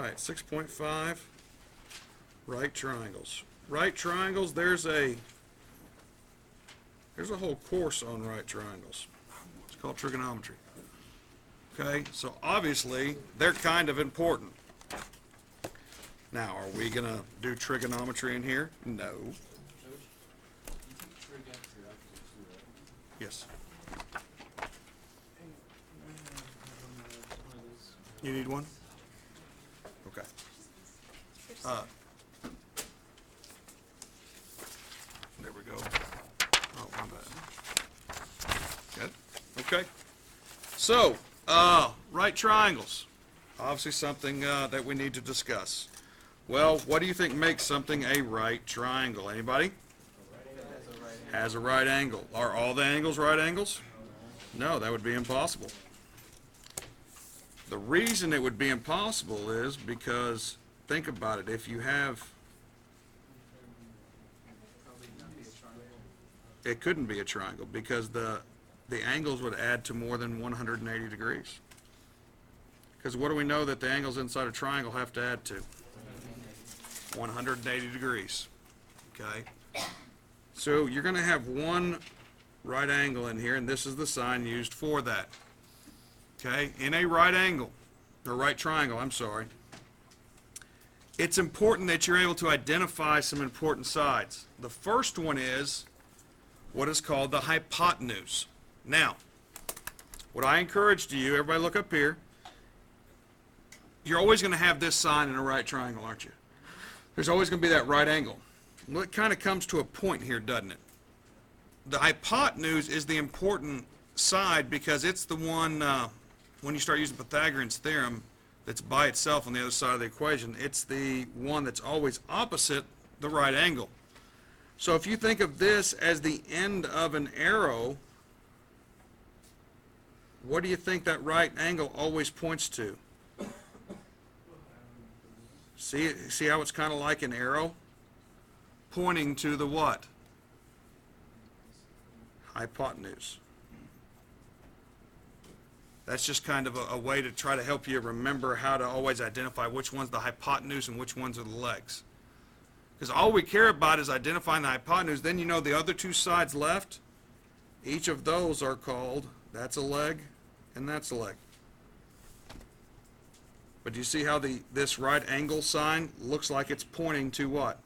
right, 6.5, right triangles. Right triangles, there's a whole course on right triangles. It's called trigonometry. Okay, so obviously they're kind of important. Now, are we going to do trigonometry in here? No. Yes. You need one? Okay. There we go. Oh, my bad. Good. Okay. So, right triangles. Obviously something that we need to discuss. Well, what do you think makes something a right triangle? Anybody? Has a right angle. Are all the angles right angles? No, that would be impossible. The reason it would be impossible is because, think about it, if you have, it couldn't be a triangle because the angles would add to more than 180 degrees. Because what do we know that the angles inside a triangle have to add to? 180 degrees. Okay? So you're going to have one right angle in here, and this is the sign used for that. Okay? In a right angle, or right triangle, I'm sorry, it's important that you're able to identify some important sides. The first one is what is called the hypotenuse. Now, what I encourage to you, everybody look up here, you're always going to have this sign in a right triangle, aren't you? There's always going to be that right angle. Well, it kind of comes to a point here, doesn't it? The hypotenuse is the important side because it's the one, when you start using Pythagorean's theorem, that's by itself on the other side of the equation, it's the one that's always opposite the right angle. So if you think of this as the end of an arrow, what do you think that right angle always points to? See how it's kind of like an arrow? Pointing to the what? Hypotenuse. That's just kind of a way to try to help you remember how to always identify which one's the hypotenuse and which ones are the legs. Because all we care about is identifying the hypotenuse. Then you know the other two sides left, each of those are called, that's a leg and that's a leg. But do you see how this right angle sign looks like it's pointing to what?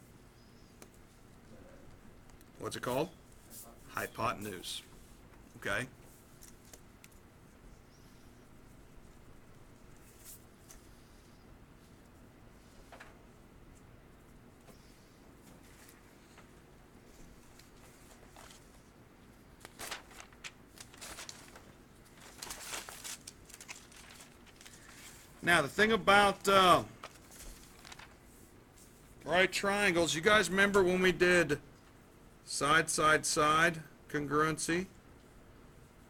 What's it called? Hypotenuse. Okay? Now, the thing about right triangles, you guys remember when we did side, side, side congruency,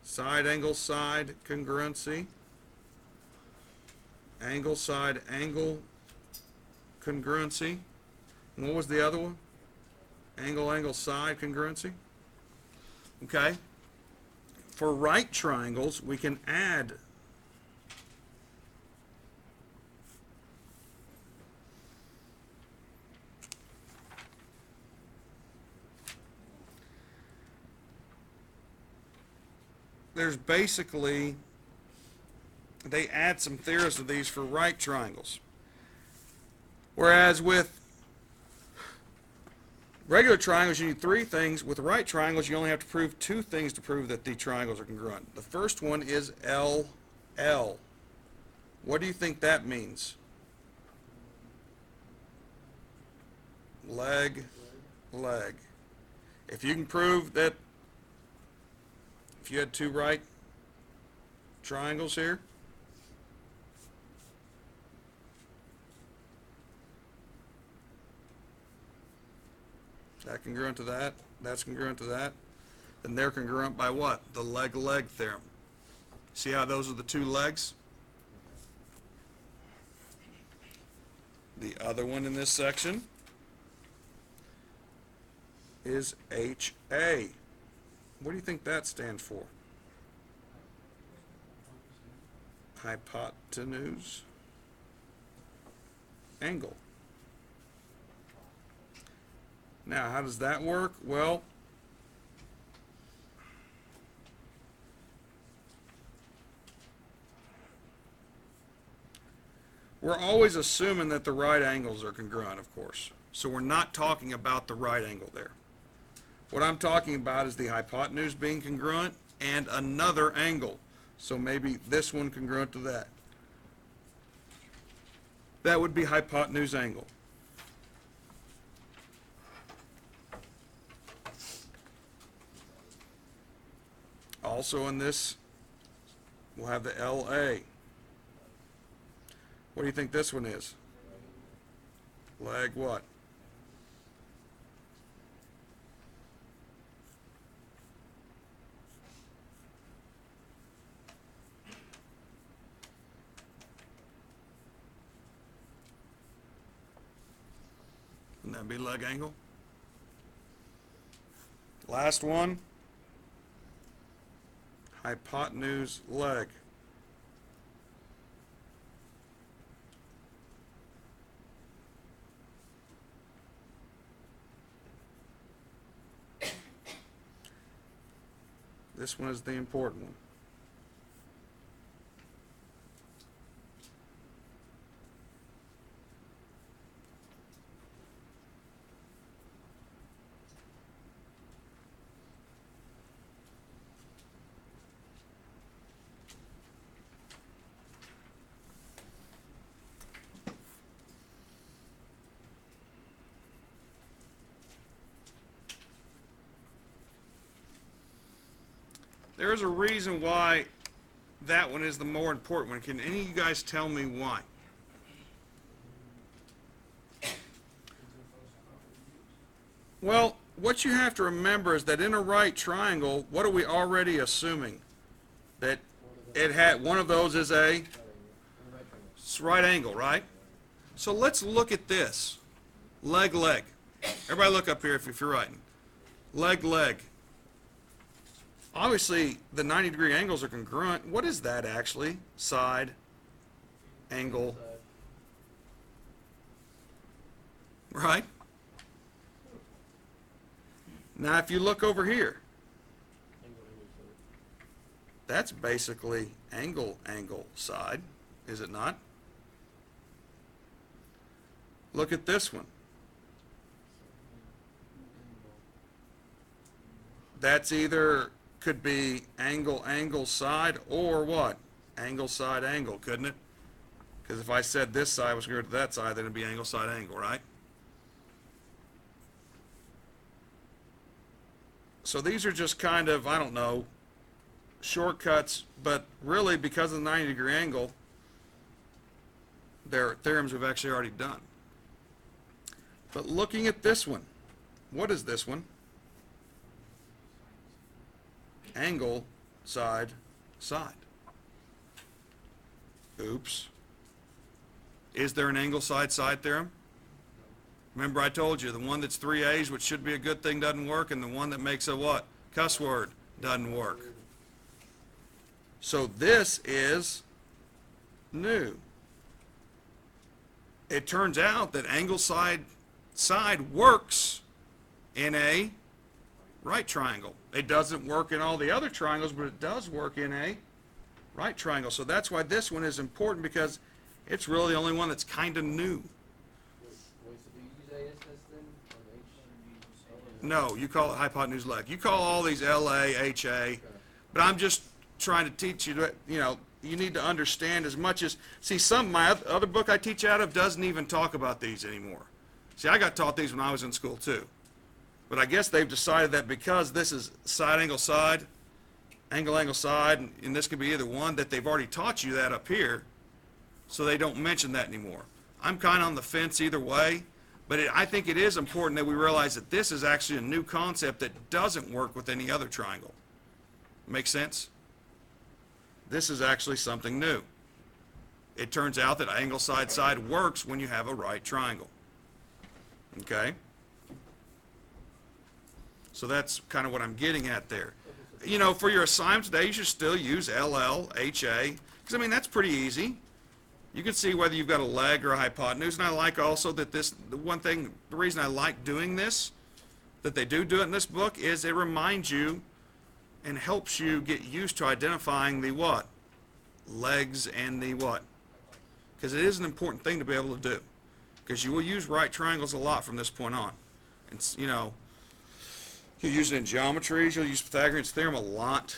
side, angle, side congruency, angle, side, angle congruency, and what was the other one? Angle, angle, side congruency. Okay? For right triangles, we can add there's basically, they add some theorems to these for right triangles. Whereas with regular triangles, you need three things. With right triangles, you only have to prove two things to prove that the triangles are congruent. The first one is LL. What do you think that means? Leg, leg. If you can prove that if you had two right triangles here, that congruent to that, that's congruent to that, then they're congruent by what? The leg-leg theorem. See how those are the two legs? The other one in this section is HA. What do you think that stands for? Hypotenuse. angle. Now, how does that work? Well, we're always assuming that the right angles are congruent, of course. So we're not talking about the right angle there. What I'm talking about is the hypotenuse being congruent and another angle. So maybe this one congruent to that. That would be hypotenuse angle. Also in this, we'll have the LA. What do you think this one is? Leg what? Wouldn't that be leg angle? Last one. Hypotenuse leg. This one is the important one. There's a reason why that one is the more important one. Can any of you guys tell me why? Well, what you have to remember is that in a right triangle, what are we already assuming? That it had one of those is a right angle, right? So let's look at this. Leg, leg. Everybody look up here if you're writing. Leg, leg. Obviously, the 90-degree angles are congruent. What is that actually? Side, angle, right? Now, if you look over here, that's basically angle, angle, side, is it not? Look at this one. That's either could be angle, angle, side, or what? Angle, side, angle, couldn't it? Because if I said this side was congruent to that side, then it'd be angle, side, angle, right? So these are just kind of, I don't know, shortcuts, but really because of the 90-degree angle, they're theorems we've actually already done. But looking at this one, what is this one? Angle, side, side. Oops. Is there an angle, side, side theorem? Remember I told you, the one that's 3 A's, which should be a good thing, doesn't work, and the one that makes a what? Cuss word doesn't work. So this is new. It turns out that angle, side, side works in a right triangle. It doesn't work in all the other triangles, but it does work in a right triangle. So that's why this one is important, because it's really the only one that's kind of new. No, you call it hypotenuse leg. You call all these LA, HA, but I'm just trying to teach you that, you need to understand as much as, see, my other book I teach out of doesn't even talk about these anymore. See, I got taught these when I was in school too. But I guess they've decided that because this is side, angle, side, angle, angle, side, and this could be either one, that they've already taught you that up here, so they don't mention that anymore. I'm kind of on the fence either way, but I think it is important that we realize that this is actually a new concept that doesn't work with any other triangle. Make sense? This is actually something new. It turns out that angle, side, side works when you have a right triangle. Okay? So that's kind of what I'm getting at there. For your assignment today, you should still use LL, HA, because, that's pretty easy. You can see whether you've got a leg or a hypotenuse, and I like also that the reason I like doing this, that they do it in this book, is it reminds you and helps you get used to identifying the what? Legs and the what? Because it is an important thing to be able to do. Because you will use right triangles a lot from this point on. And, you'll use it in geometries, you'll use Pythagorean's theorem a lot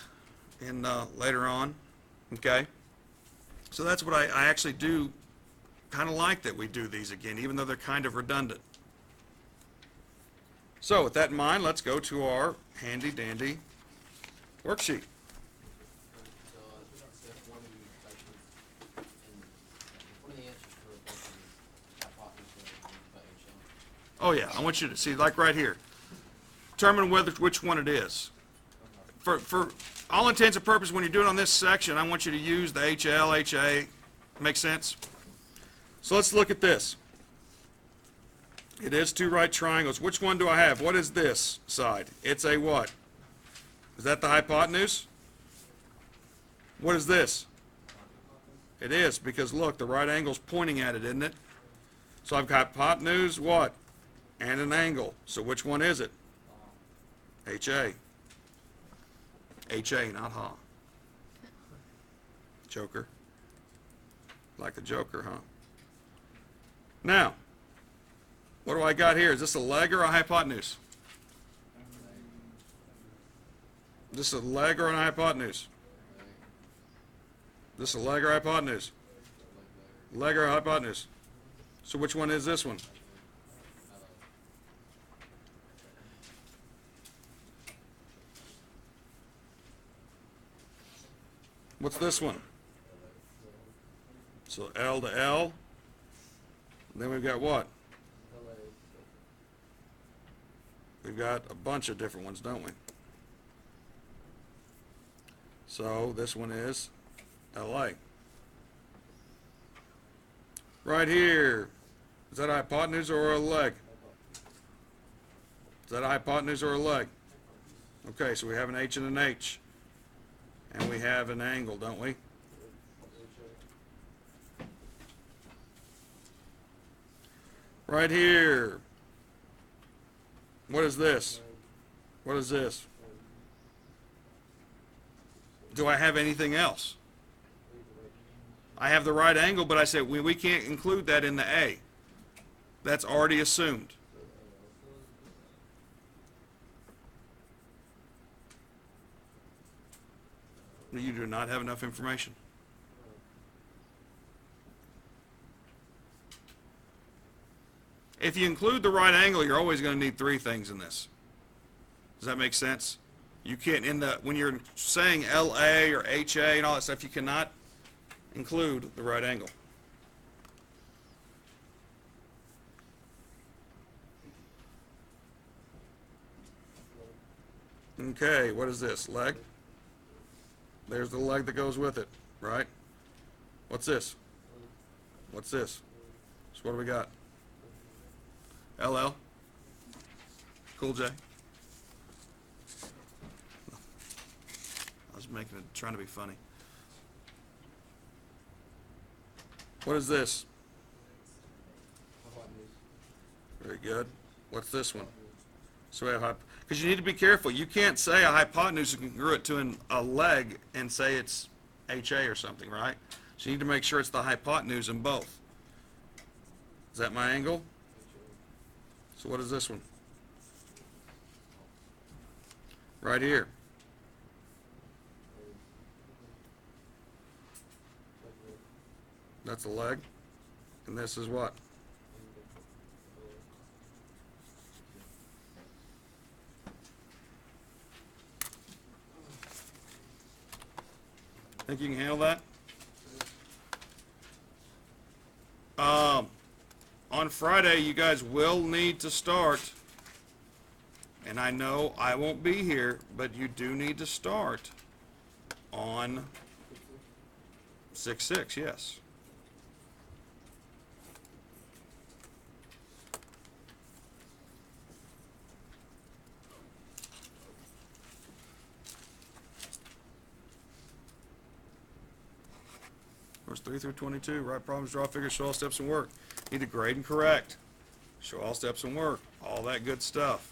in later on. Okay? So that's what I actually do kind of like that we do these again, even though they're kind of redundant. So with that in mind, let's go to our handy dandy worksheet. Step one of the questions, and one of the answers for a question is hypotenuse by HL. Oh yeah, I want you to see, like right here. Determine which one it is. For all intents and purposes, when you're doing on this section, I want you to use the HL, HA. Make sense? So let's look at this. It is two right triangles. Which one do I have? What is this side? It's a what? Is that the hypotenuse? What is this? It is, because look, the right angle's pointing at it, isn't it? So I've got hypotenuse, what? And an angle. So which one is it? HA. HA, not ha. Joker. Like the Joker, huh? Now, what do I got here? Is this a leg or a hypotenuse? Is this a leg or a hypotenuse? Is this a leg or hypotenuse? Leg or hypotenuse? So which one is this one? What's this one? So L to L. Then we've got what? We've got a bunch of different ones, don't we? So this one is LA. Right here. Is that a hypotenuse or a leg? Is that a hypotenuse or a leg? Okay, so we have an H and an H. And we have an angle, don't we? Right here. What is this? What is this? Do I have anything else? I have the right angle, but I said we can't include that in the A. That's already assumed. You do not have enough information. If you include the right angle, you're always going to need three things in this. Does that make sense? You can't, when you're saying LA or HA and all that stuff, you cannot include the right angle. Okay, what is this? Leg? There's the leg that goes with it, right? What's this? What's this? So what do we got? LL? Cool J? I was trying to be funny. What is this? Very good. What's this one? So we have because you need to be careful. You can't say a hypotenuse and congruent to a leg and say it's HA or something, right? So you need to make sure it's the hypotenuse in both. Is that my angle? So what is this one? Right here. That's a leg. And this is what? Think you can handle that? On Friday, you guys will need to start, and I know I won't be here, but you do need to start on 6-6, yes. Numbers 3 through 22, write problems, draw figures, show all steps and work. Need to grade and correct. Show all steps and work. All that good stuff.